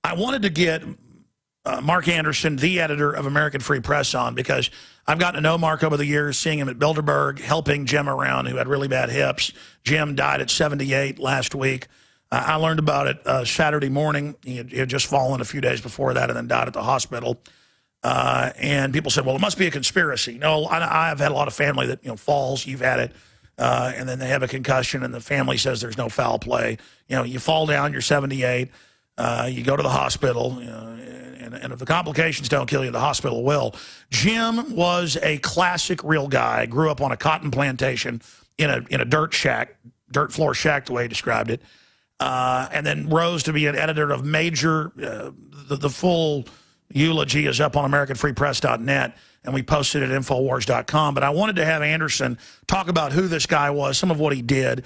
I wanted to get Mark Anderson, the editor of American Free Press, on because I've gotten to know Mark over the years, seeing him at Bilderberg, helping Jim around, who had really bad hips. Jim died at 78 last week. I learned about it Saturday morning. He had just fallen a few days before that and then died at the hospital. And people said, well, it must be a conspiracy. No, I've had a lot of family that, falls, you've had it, and then they have a concussion, and the family says there's no foul play. You fall down, you're 78, you go to the hospital, and if the complications don't kill you, the hospital will. Jim was a classic real guy, grew up on a cotton plantation in a dirt floor shack, the way he described it, and then rose to be an editor of major, the full eulogy is up on AmericanFreePress.net, and we posted it at Infowars.com. But I wanted to have Anderson talk about who this guy was, some of what he did,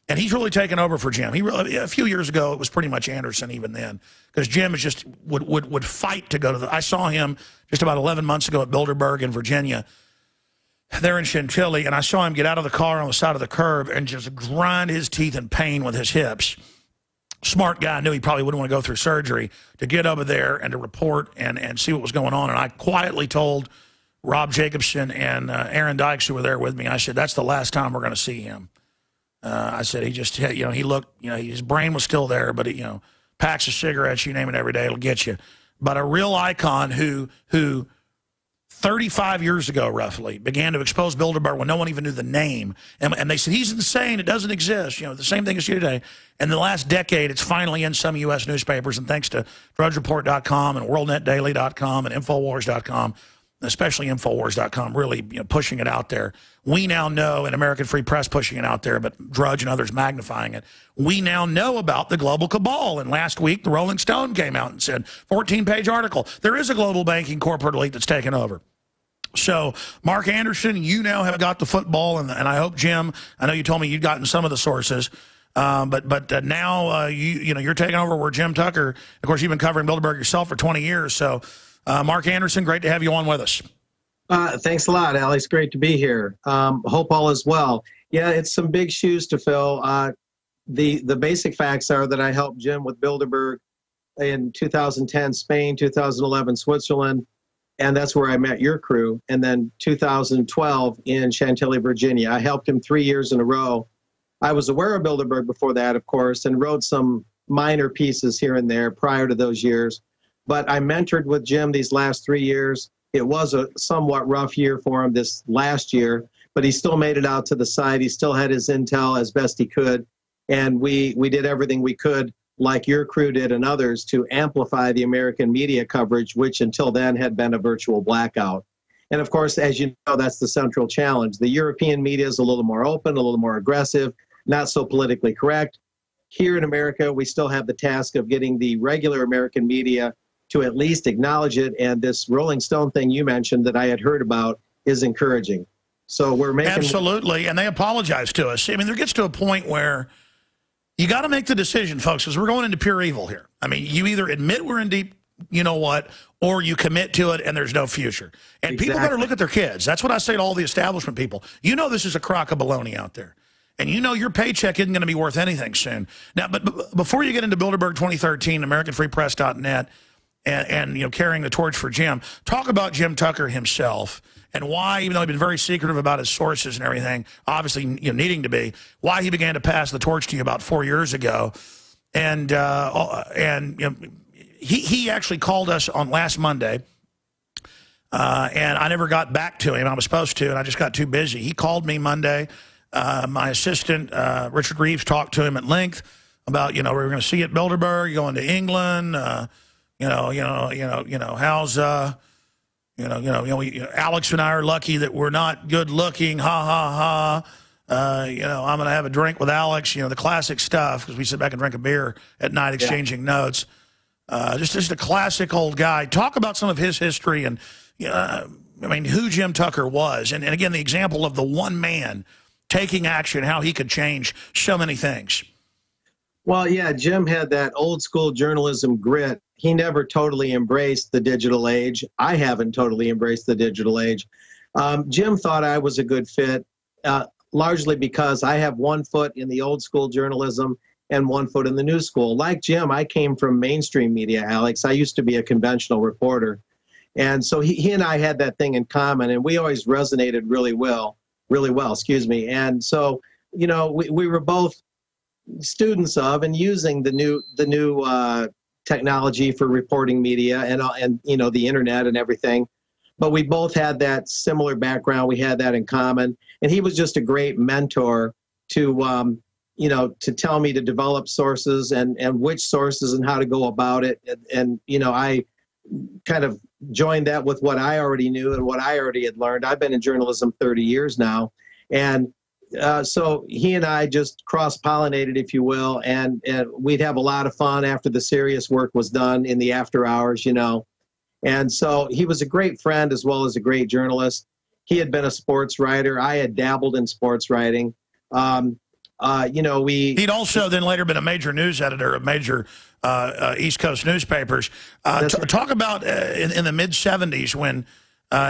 and he's really taken over for Jim. A few years ago, it was pretty much Anderson even then, because Jim is just would fight to go to the. I saw him just about 11 months ago at Bilderberg in Virginia. They're in Chantilly, and I saw him get out of the car on the side of the curb and just grind his teeth in pain with his hips. Smart guy, knew he probably wouldn't want to go through surgery, to get over there and to report and see what was going on. And I quietly told Rob Jacobson and Aaron Dykes, who were there with me, I said, that's the last time we're going to see him. I said, he just, he looked, his brain was still there, but, packs of cigarettes, you name it, every day, it'll get you. But a real icon who 35 years ago, roughly, began to expose Bilderberg when no one even knew the name. And they said, he's insane, it doesn't exist. The same thing as you today. In the last decade, it's finally in some U.S. newspapers, and thanks to DrudgeReport.com and WorldNetDaily.com and Infowars.com, especially Infowars.com, really pushing it out there. We now know, and American Free Press pushing it out there, but Drudge and others magnifying it, we now know about the global cabal. And last week, the Rolling Stone came out and said, 14-page article, there is a global banking corporate elite that's taken over. So, Mark Anderson, you now have got the football, and I hope, Jim, I know you told me you'd gotten some of the sources, but now you're taking over where Jim Tucker, of course, you've been covering Bilderberg yourself for 20 years. So, Mark Anderson, great to have you on with us. Thanks a lot, Alex. Great to be here. Hope all is well. Yeah, it's some big shoes to fill. The basic facts are that I helped Jim with Bilderberg in 2010, Spain, 2011, Switzerland, and that's where I met your crew. And then 2012 in Chantilly, Virginia. I helped him 3 years in a row. I was aware of Bilderberg before that, of course, and wrote some minor pieces here and there prior to those years. But I mentored with Jim these last 3 years. It was a somewhat rough year for him this last year, but he still made it out to the side. He still had his intel as best he could. And we did everything we could, like your crew did and others, to amplify the American media coverage, which until then had been a virtual blackout. And of course, as you know, that's the central challenge. The European media is a little more open, a little more aggressive, not so politically correct. Here in America, we still have the task of getting the regular American media to at least acknowledge it. And this Rolling Stone thing you mentioned that I had heard about is encouraging. So we're making... Absolutely, and they apologize to us. I mean, there gets to a point where you got to make the decision, folks, because we're going into pure evil here. I mean, you either admit we're in deep, or you commit to it and there's no future. And People better look at their kids. That's what I say to all the establishment people. This is a crock of baloney out there. And your paycheck isn't going to be worth anything soon. Now, but before you get into Bilderberg 2013, AmericanFreePress.net, and carrying the torch for Jim, talk about Jim Tucker himself and why, even though he'd been very secretive about his sources and everything, obviously needing to be, why he began to pass the torch to you about 4 years ago. And he actually called us on last Monday, and I never got back to him. I was supposed to, and I just got too busy. He called me Monday. My assistant, Richard Reeves, talked to him at length about, we were going to see you at Bilderberg, going to England, how's, Alex and I are lucky that we're not good looking, ha, ha, ha. I'm going to have a drink with Alex, the classic stuff, because we sit back and drink a beer at night exchanging notes. Just a classic old guy. Talk about some of his history and, who Jim Tucker was. And again, the example of the one man taking action, how he could change so many things. Well, yeah, Jim had that old school journalism grit. He never totally embraced the digital age. I haven't totally embraced the digital age. Jim thought I was a good fit, largely because I have one foot in the old school journalism and 1 foot in the news school. Like Jim, I came from mainstream media, Alex. I used to be a conventional reporter. And so he and I had that thing in common, and we always resonated really well, excuse me. And so, you know, we were both students of and using the new technology for reporting media and you know, the internet and everything. But we both had that similar background. We had that in common. And he was just a great mentor to, you know, to tell me to develop sources and which sources and how to go about it. And you know, I kind of joined that with what I already knew and what I already had learned. I've been in journalism 30 years now. And so he and I just cross-pollinated, if you will, and we'd have a lot of fun after the serious work was done in the after hours, you know. And so he was a great friend as well as a great journalist. He had been a sports writer. I had dabbled in sports writing. You know, he'd also then later been a major news editor of major East Coast newspapers. Talk about in the mid-'70s when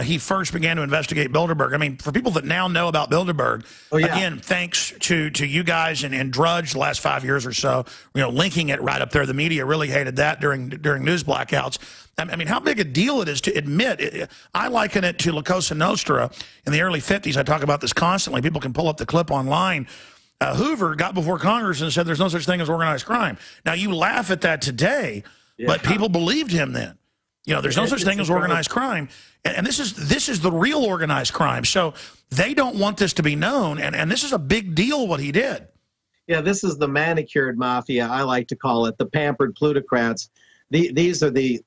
he first began to investigate Bilderberg. I mean, for people that now know about Bilderberg, again, thanks to you guys and Drudge the last 5 years or so, you know, linking it right up there. The media really hated that during news blackouts. I mean, how big a deal it is to admit it. I liken it to La Cosa Nostra in the early 50s. I talk about this constantly. People can pull up the clip online. Hoover got before Congress and said there's no such thing as organized crime. Now, you laugh at that today, but people believed him then. You know, there's no such thing as organized crime. And this is the real organized crime. So they don't want this to be known. And this is a big deal what he did. Yeah, this is the manicured mafia, I like to call it, the pampered plutocrats. These are the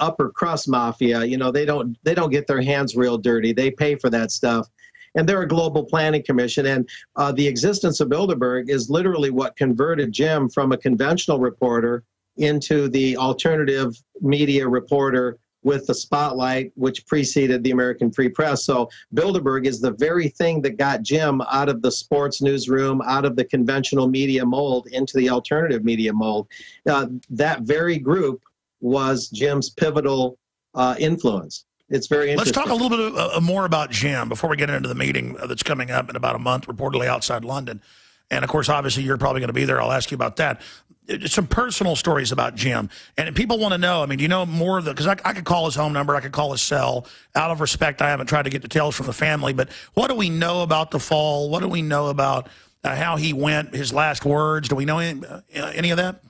upper crust mafia. You know, they don't get their hands real dirty. They pay for that stuff. And they're a global planning commission. And the existence of Bilderberg is literally what converted Jim from a conventional reporter into the alternative media reporter with the spotlight, which preceded the American Free Press. So Bilderberg is the very thing that got Jim out of the sports newsroom, out of the conventional media mold into the alternative media mold. That very group was Jim's pivotal influence. It's very interesting. Let's talk a little bit more about Jim before we get into the meeting that's coming up in about a month, reportedly outside London. And, of course, obviously, you're probably going to be there. I'll ask you about that. Some personal stories about Jim. And people want to know, I mean, do you know more of the, because I could call his home number, I could call his cell. Out of respect, I haven't tried to get details from the family. But what do we know about the fall? What do we know about how he went, his last words? Do we know any of that?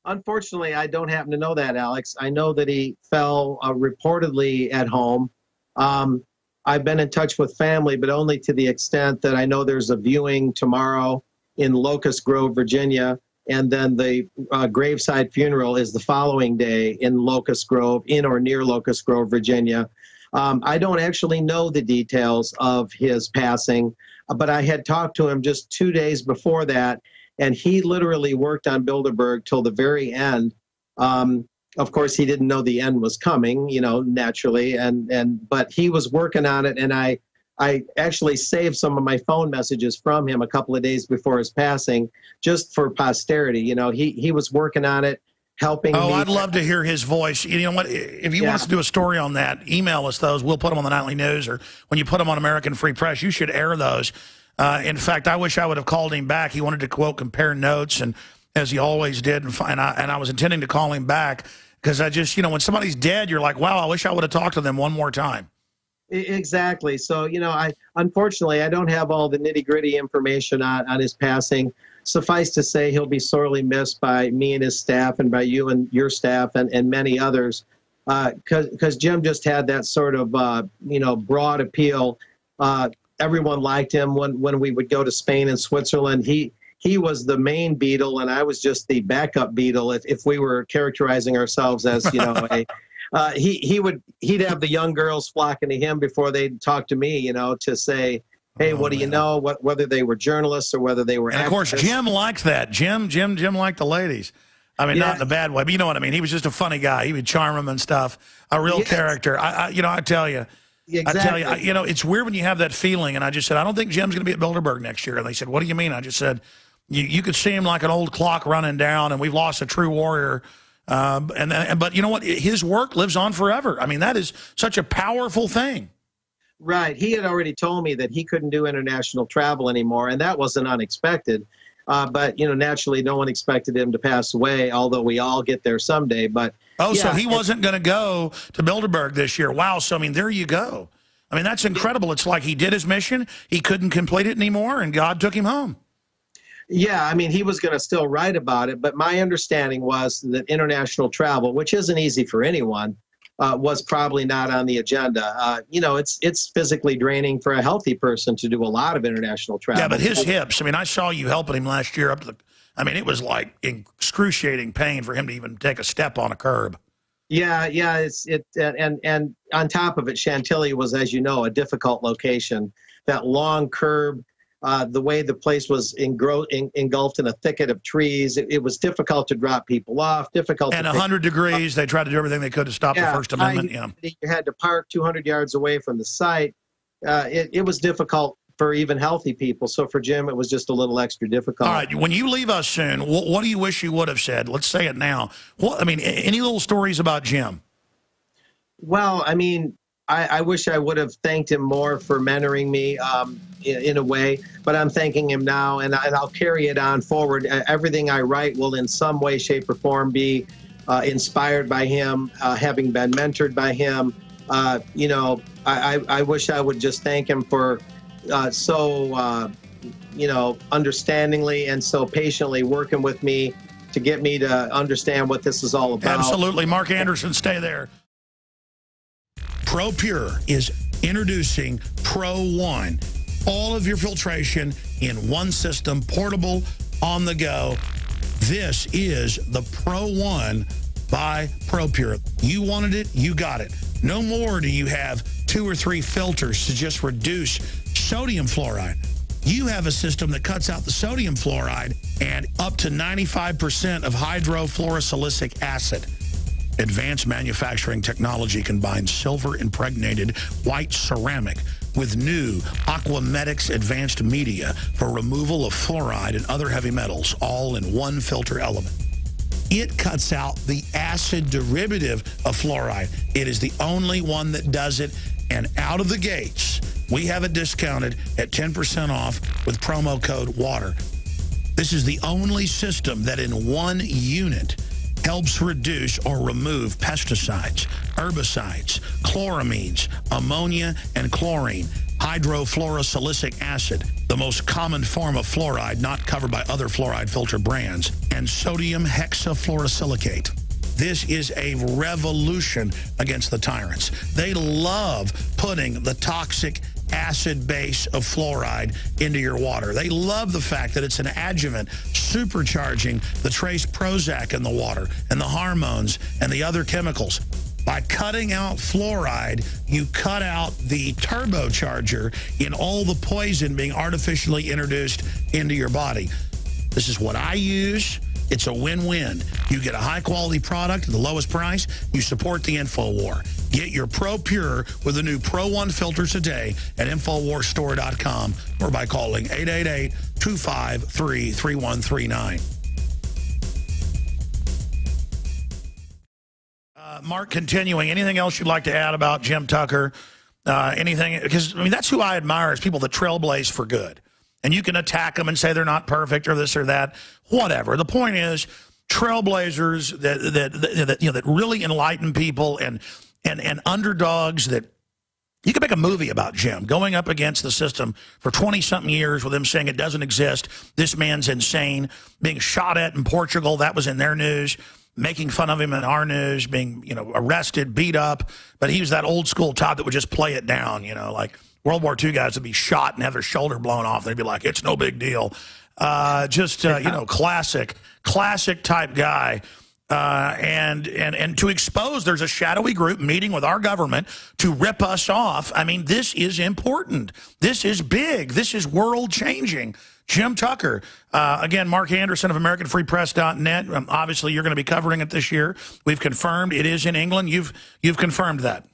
Unfortunately, I don't happen to know that, Alex. I know that he fell reportedly at home. I've been in touch with family, but only to the extent that I know there's a viewing tomorrow in Locust Grove, Virginia, and then the graveside funeral is the following day in Locust Grove, in or near Locust Grove, Virginia. I don't actually know the details of his passing, but I had talked to him just 2 days before that, and he literally worked on Bilderberg till the very end. Of course, he didn't know the end was coming, you know, naturally, but he was working on it, and I actually saved some of my phone messages from him a couple of days before his passing, just for posterity. You know, he was working on it, helping me. I'd love to hear his voice. You know what? If you want us to do a story on that, email us those. We'll put them on the Nightly News, or when you put them on American Free Press, you should air those. In fact, I wish I would have called him back. He wanted to, quote, compare notes, and as he always did, and I was intending to call him back because I just, you know, when somebody's dead, you're like, wow, I wish I would have talked to them one more time. Exactly. So, you know, unfortunately, I don't have all the nitty-gritty information on his passing. Suffice to say, he'll be sorely missed by me and his staff, and by you and your staff, and many others, because Jim just had that sort of, you know, broad appeal. Everyone liked him when we would go to Spain and Switzerland. He was the main Beatle, and I was just the backup Beatle, if we were characterizing ourselves as, you know, he'd have the young girls flocking to him before they'd talk to me, you know, to say, hey, what do you know? Whether they were journalists or whether they were activists. And of course, Jim liked that. Jim liked the ladies. I mean, not in a bad way, but you know what I mean. He was just a funny guy. He would charm them and stuff. A real character. You know, I tell you. Exactly. I tell you, you know, it's weird when you have that feeling. And I just said, I don't think Jim's going to be at Bilderberg next year. And they said, what do you mean? I just said, you could see him like an old clock running down, and we've lost a true warrior. But you know what? His work lives on forever. I mean, that is such a powerful thing. Right. He had already told me that he couldn't do international travel anymore, and that wasn't unexpected. But, you know, naturally, no one expected him to pass away, although we all get there someday. But oh, yeah, so he wasn't going to go to Bilderberg this year. Wow. So, I mean, there you go. I mean, that's incredible. It's like he did his mission. He couldn't complete it anymore, and God took him home. Yeah, I mean, he was going to still write about it. But my understanding was that international travel, which isn't easy for anyone, was probably not on the agenda. You know, it's physically draining for a healthy person to do a lot of international travel. Yeah, but his hips, I mean, I saw you helping him last year up to the, I mean, it was like excruciating pain for him to even take a step on a curb. Yeah, and on top of it, Chantilly was, as you know, a difficult location. That long curb, the way the place was engulfed in a thicket of trees, it was difficult to drop people off. Difficult. And 100 degrees, they tried to do everything they could to stop the First Amendment. Yeah, you had to park 200 yards away from the site. It was difficult for even healthy people. So for Jim, it was just a little extra difficult. All right, when you leave us soon, what do you wish you would have said? Let's say it now. What, I mean, any little stories about Jim? Well, I mean, I wish I would have thanked him more for mentoring me in a way, but I'm thanking him now, and I'll carry it on forward. Everything I write will in some way, shape, or form be inspired by him, having been mentored by him. You know, I wish I would just thank him for you know, understandingly and so patiently working with me to get me to understand what this is all about. Absolutely. Mark Anderson, stay there. ProPure is introducing Pro One. All of your filtration in one system, portable, on the go. This is the Pro One by ProPure. You wanted it, you got it. No more do you have 2 or 3 filters to just reduce sodium fluoride. You have a system that cuts out the sodium fluoride and up to 95% of hydrofluorosilicic acid. Advanced manufacturing technology combines silver-impregnated white ceramic with new Aquamedics advanced media for removal of fluoride and other heavy metals, all in one filter element. It cuts out the acid derivative of fluoride. It is the only one that does it, and out of the gates, we have it discounted at 10% off with promo code WATER. This is the only system that in one unit helps reduce or remove pesticides, herbicides, chloramines, ammonia, and chlorine, hydrofluorosilicic acid, the most common form of fluoride not covered by other fluoride filter brands, and sodium hexafluorosilicate. This is a revolution against the tyrants. They love putting the toxic acid base of fluoride into your water. They love the fact that it's an adjuvant supercharging the trace Prozac in the water and the hormones and the other chemicals. By cutting out fluoride, you cut out the turbocharger in all the poison being artificially introduced into your body. This is what I use. It's a win-win. You get a high-quality product at the lowest price. You support the InfoWar. Get your ProPure with the new Pro One filter today at InfoWarsStore.com or by calling 888-253-3139. Mark, continuing, anything else you'd like to add about Jim Tucker? Anything? Because, I mean, that's who I admire is people that trailblaze for good. And you can attack them and say they're not perfect or this or that, whatever. The point is, trailblazers that really enlighten people and underdogs that you can make a movie about Jim going up against the system for 20-something years with him saying it doesn't exist. This man's insane. Being shot at in Portugal, that was in their news. Making fun of him in our news, being, you know, arrested, beat up. But he was that old school type that would just play it down, you know, like World War II guys would be shot and have their shoulder blown off. They'd be like, it's no big deal. You know, classic type guy. And to expose there's a shadowy group meeting with our government to rip us off. I mean, this is important. This is big. This is world changing. Jim Tucker, again, Mark Anderson of AmericanFreePress.net. Obviously, you're going to be covering it this year. We've confirmed it is in England. You've confirmed that.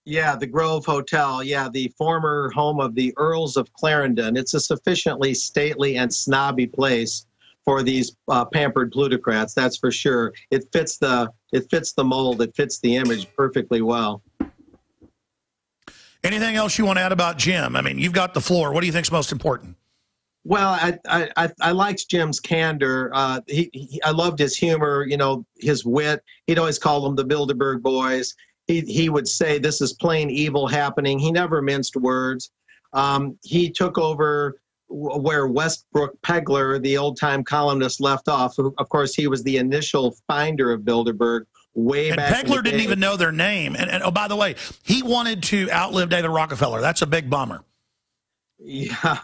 Yeah, the Grove Hotel. Yeah, the former home of the Earls of Clarendon. It's a sufficiently stately and snobby place for these pampered plutocrats. That's for sure. It fits the mold. It fits the image perfectly well. Anything else you want to add about Jim? I mean, you've got the floor. What do you think's most important? Well, I liked Jim's candor. I loved his humor, you know, his wit. He'd always call them the Bilderberg boys. He would say, this is plain evil happening. He never minced words. He took over where Westbrook Pegler, the old-time columnist, left off. Who, of course, he was the initial finder of Bilderberg way back. And Pegler didn't even know their name. And oh, by the way, he wanted to outlive David Rockefeller. That's a big bummer. Yeah.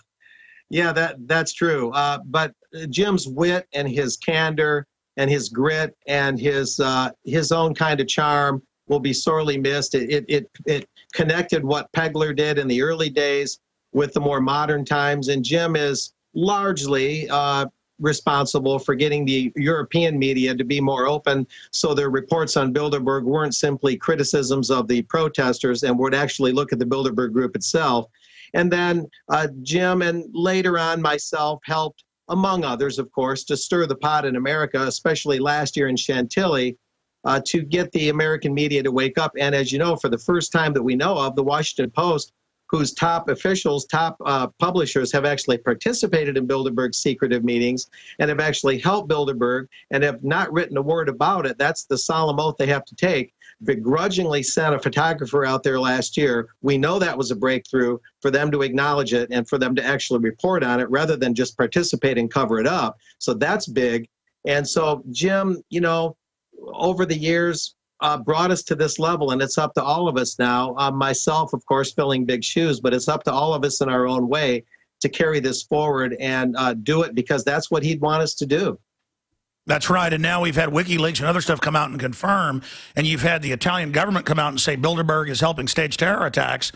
Yeah, that's true. But Jim's wit and his candor and his grit and his own kind of charm will be sorely missed. It connected what Pegler did in the early days with the more modern times, and Jim is largely responsible for getting the European media to be more open, so their reports on Bilderberg weren't simply criticisms of the protesters and would actually look at the Bilderberg group itself. And then Jim and later on myself helped, among others, of course, to stir the pot in America, especially last year in Chantilly, to get the American media to wake up. And as you know, for the first time that we know of, the Washington Post, whose top officials, top publishers have actually participated in Bilderberg's secretive meetings and have actually helped Bilderberg and have not written a word about it. That's the solemn oath they have to take. Begrudgingly sent a photographer out there last year. We know that was a breakthrough for them to acknowledge it and for them to actually report on it rather than just participate and cover it up. So that's big. And so Jim, you know, over the years, brought us to this level, and it's up to all of us now. Myself, of course, filling big shoes, but it's up to all of us in our own way to carry this forward and do it because that's what he'd want us to do. That's right. And now we've had WikiLeaks and other stuff come out and confirm, and you've had the Italian government come out and say Bilderberg is helping stage terror attacks.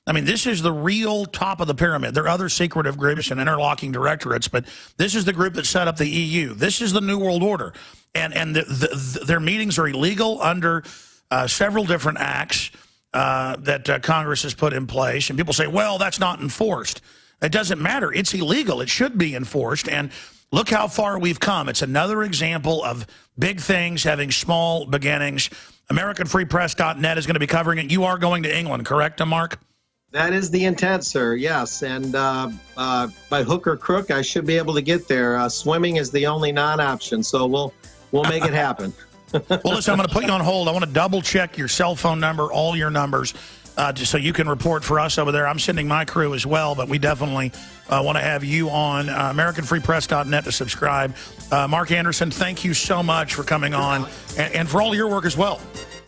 I mean, this is the real top of the pyramid. There are other secretive groups and interlocking directorates, but this is the group that set up the EU. This is the New World Order. And their meetings are illegal under several different acts that Congress has put in place. And people say, well, that's not enforced. It doesn't matter. It's illegal. It should be enforced. And look how far we've come. It's another example of big things having small beginnings. AmericanFreePress.net is going to be covering it. You are going to England, correct, Mark? That is the intent, sir, yes. And by hook or crook, I should be able to get there. Swimming is the only non-option, so we'll make it happen. Well, listen, I'm going to put you on hold. I want to double-check your cell phone number, all your numbers, just so you can report for us over there. I'm sending my crew as well, but we definitely want to have you on AmericanFreePress.net to subscribe. Mark Anderson, thank you so much for coming on and for all your work as well.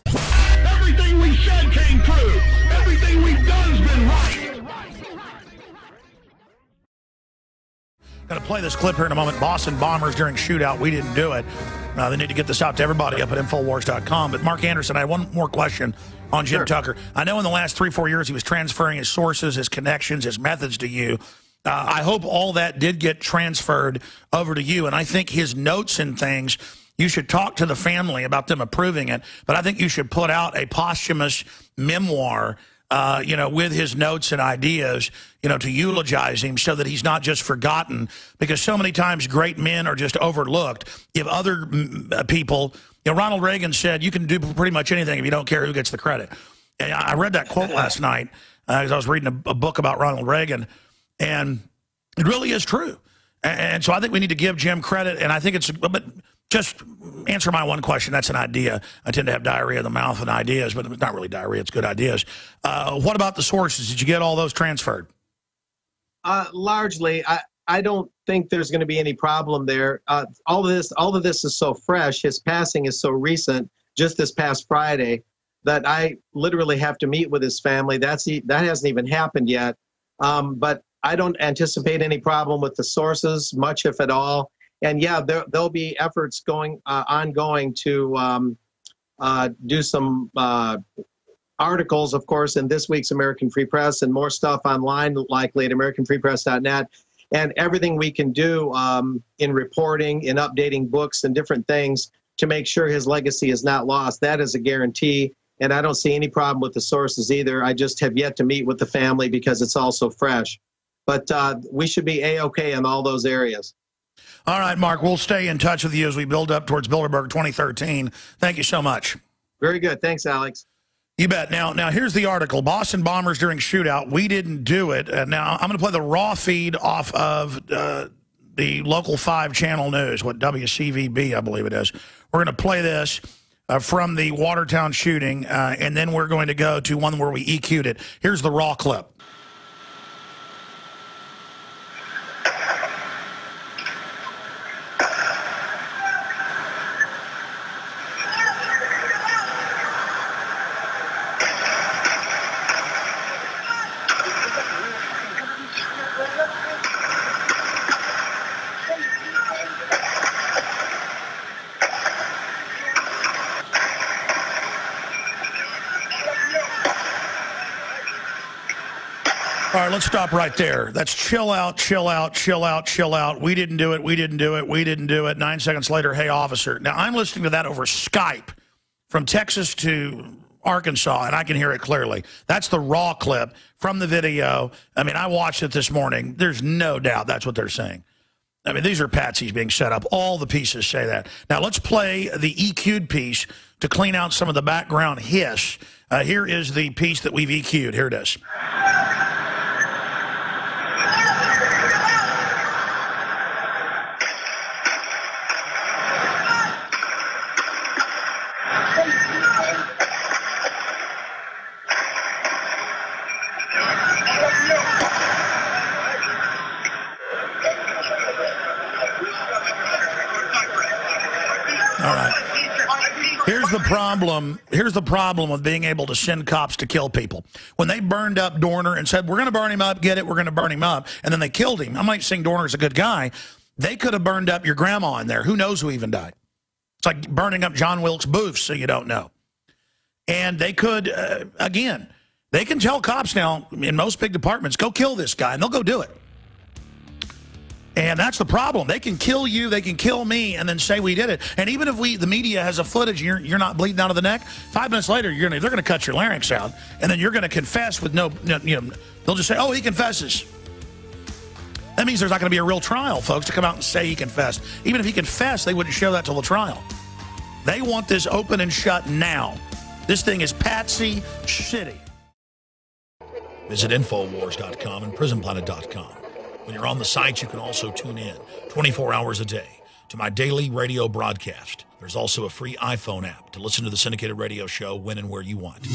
Everything we said came true. Everything we've done has been right. Going to play this clip here in a moment. Boston Bombers during shootout. We didn't do it. They need to get this out to everybody up at Infowars.com. But Mark Anderson, I have one more question on Jim Tucker. I know in the last 3-4 years he was transferring his sources, his connections, his methods to you. I hope all that did get transferred over to you. And I think his notes and things, you should talk to the family about them approving it. But I think you should put out a posthumous memoir, you know, with his notes and ideas, you know, to eulogize him so that he's not just forgotten. Because so many times great men are just overlooked. If other people, you know, Ronald Reagan said, you can do pretty much anything if you don't care who gets the credit. And I read that quote last night as I was reading a book about Ronald Reagan, and it really is true. And so I think we need to give Jim credit, and I think it's, but just answer my one question. That's an idea. I tend to have diarrhea of the mouth and ideas, but it's not really diarrhea. It's good ideas. What about the sources? Did you get all those transferred? Largely, I don't think there's going to be any problem there. All of this is so fresh. His passing is so recent, just this past Friday, that I literally have to meet with his family. That hasn't even happened yet. But I don't anticipate any problem with the sources, much if at all. And yeah, there'll be efforts ongoing to do some articles, of course, in this week's American Free Press, and more stuff online, likely at AmericanFreePress.net. And everything we can do in reporting, in updating books and different things to make sure his legacy is not lost. That is a guarantee. And I don't see any problem with the sources either. I just have yet to meet with the family because it's all so fresh. But we should be A-OK in all those areas. All right, Mark, we'll stay in touch with you as we build up towards Bilderberg 2013. Thank you so much. Very good. Thanks, Alex. You bet. Now here's the article. Boston bombers during shootout. We didn't do it. Now, I'm going to play the raw feed off of the local 5 channel news, what WCVB, I believe it is. We're going to play this from the Watertown shooting, and then we're going to go to one where we EQ'd it. Here's the raw clip. All right, let's stop right there. That's chill out, chill out, chill out, chill out. We didn't do it. We didn't do it. We didn't do it. 9 seconds later, hey, officer. Now, I'm listening to that over Skype from Texas to Arkansas, and I can hear it clearly. That's the raw clip from the video. I mean, I watched it this morning. There's no doubt that's what they're saying. I mean, these are patsies being set up. All the pieces say that. Now, let's play the EQ'd piece to clean out some of the background hiss. Here is the piece that we've EQ'd. Here it is. All right. Here's the problem with being able to send cops to kill people. When they burned up Dorner and said, we're going to burn him up, get it, we're going to burn him up, and then they killed him. I'm not saying Dorner's a good guy. They could have burned up your grandma in there. Who knows who even died? It's like burning up John Wilkes Booth so you don't know. And they could, again, they can tell cops now in most big departments, go kill this guy, and they'll go do it. And that's the problem. They can kill you, they can kill me, and then say we did it. And even if the media has a footage, you're not bleeding out of the neck, 5 minutes later, they're going to cut your larynx out, and then you're going to confess with no, they'll just say, oh, he confesses. That means there's not going to be a real trial, folks, to come out and say he confessed. Even if he confessed, they wouldn't show that till the trial. They want this open and shut now. This thing is patsy shitty. Visit Infowars.com and PrisonPlanet.com. When you're on the site, you can also tune in 24 hours a day to my daily radio broadcast. There's also a free iPhone app to listen to the syndicated radio show when and where you want.